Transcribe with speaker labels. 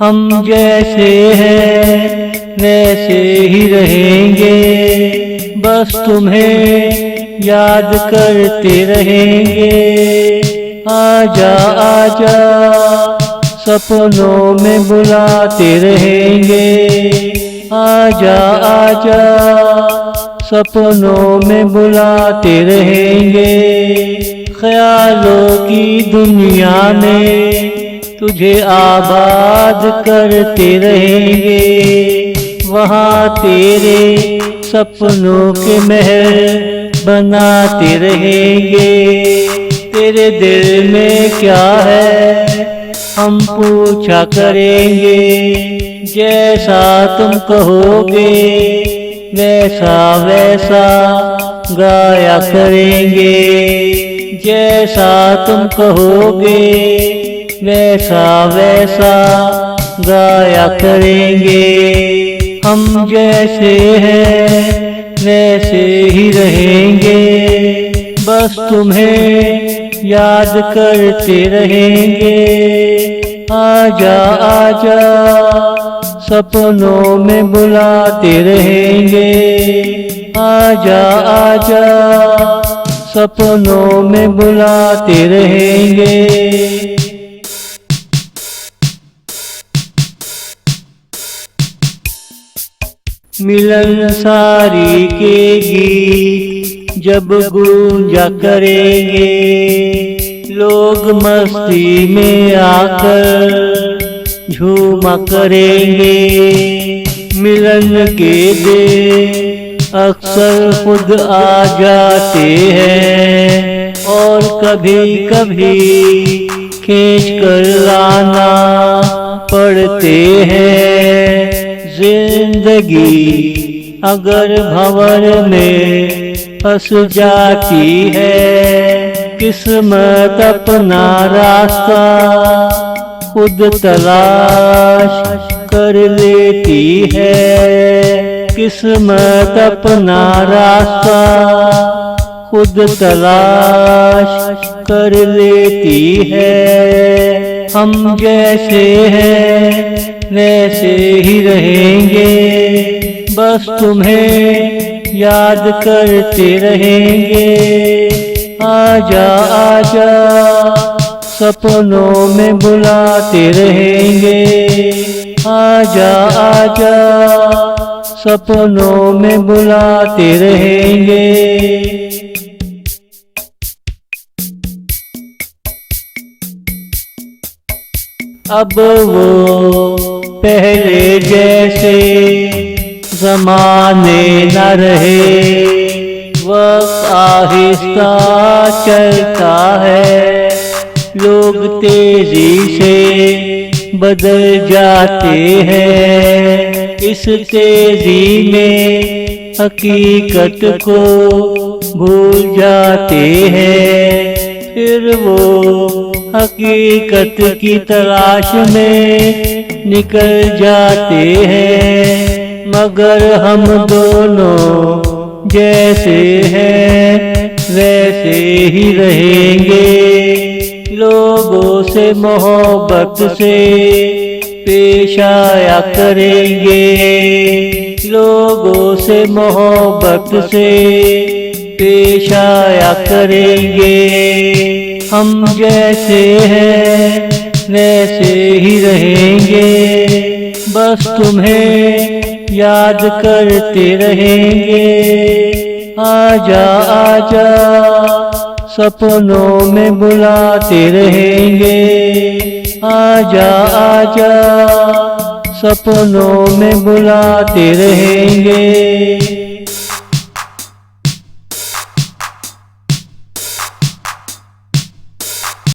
Speaker 1: हम जैसे हैं वैसे ही रहेंगे, बस तुम्हें याद करते रहेंगे। आजा आजा सपनों में बुलाते रहेंगे, आजा आजा सपनों में बुलाते रहेंगे। ख्यालों की दुनिया में तुझे आबाद करते रहेंगे, वहाँ तेरे सपनों के महल बनाते रहेंगे। तेरे दिल में क्या है हम पूछा करेंगे, जैसा तुम कहोगे वैसा वैसा गाया करेंगे। जैसा तुम कहोगे वैसा वैसा गाया करेंगे। हम जैसे हैं वैसे ही रहेंगे, बस तुम्हें याद करते रहेंगे। आजा आजा सपनों में बुलाते रहेंगे, आजा आजा सपनों में बुलाते रहेंगे। मिलनसारी के गीत जब गूंजा करेंगे, लोग मस्ती में आकर झूमा करेंगे। मिलन के दिन अक्सर खुद आ जाते हैं, और कभी कभी खींच कर लाना पड़ते हैं। जिंदगी अगर भंवर में फंस जाती है, किस्मत अपना रास्ता खुद तलाश कर लेती है। किस्मत अपना रास्ता खुद तलाश कर लेती है। हम जैसे हैं वैसे ही रहेंगे, बस तुम्हें याद करते रहेंगे। आजा आजा सपनों में बुलाते रहेंगे, आजा आजा सपनों में बुलाते रहेंगे। अब वो पहले जैसे ज़माने न रहे, वक्त आहिस्ता चलता है, लोग तेजी से बदल जाते हैं। इस तेजी में हकीकत को भूल जाते हैं, फिर वो हकीकत की तलाश में निकल जाते हैं। मगर हम दोनों जैसे हैं वैसे ही रहेंगे, लोगों से मोहब्बत से पेश आया करेंगे। लोगों से मोहब्बत से पेश आया करेंगे। हम जैसे हैं वैसे ही रहेंगे, बस तुम्हें याद करते रहेंगे। आजा आजा सपनों में बुलाते रहेंगे, आजा आजा सपनों में बुलाते रहेंगे।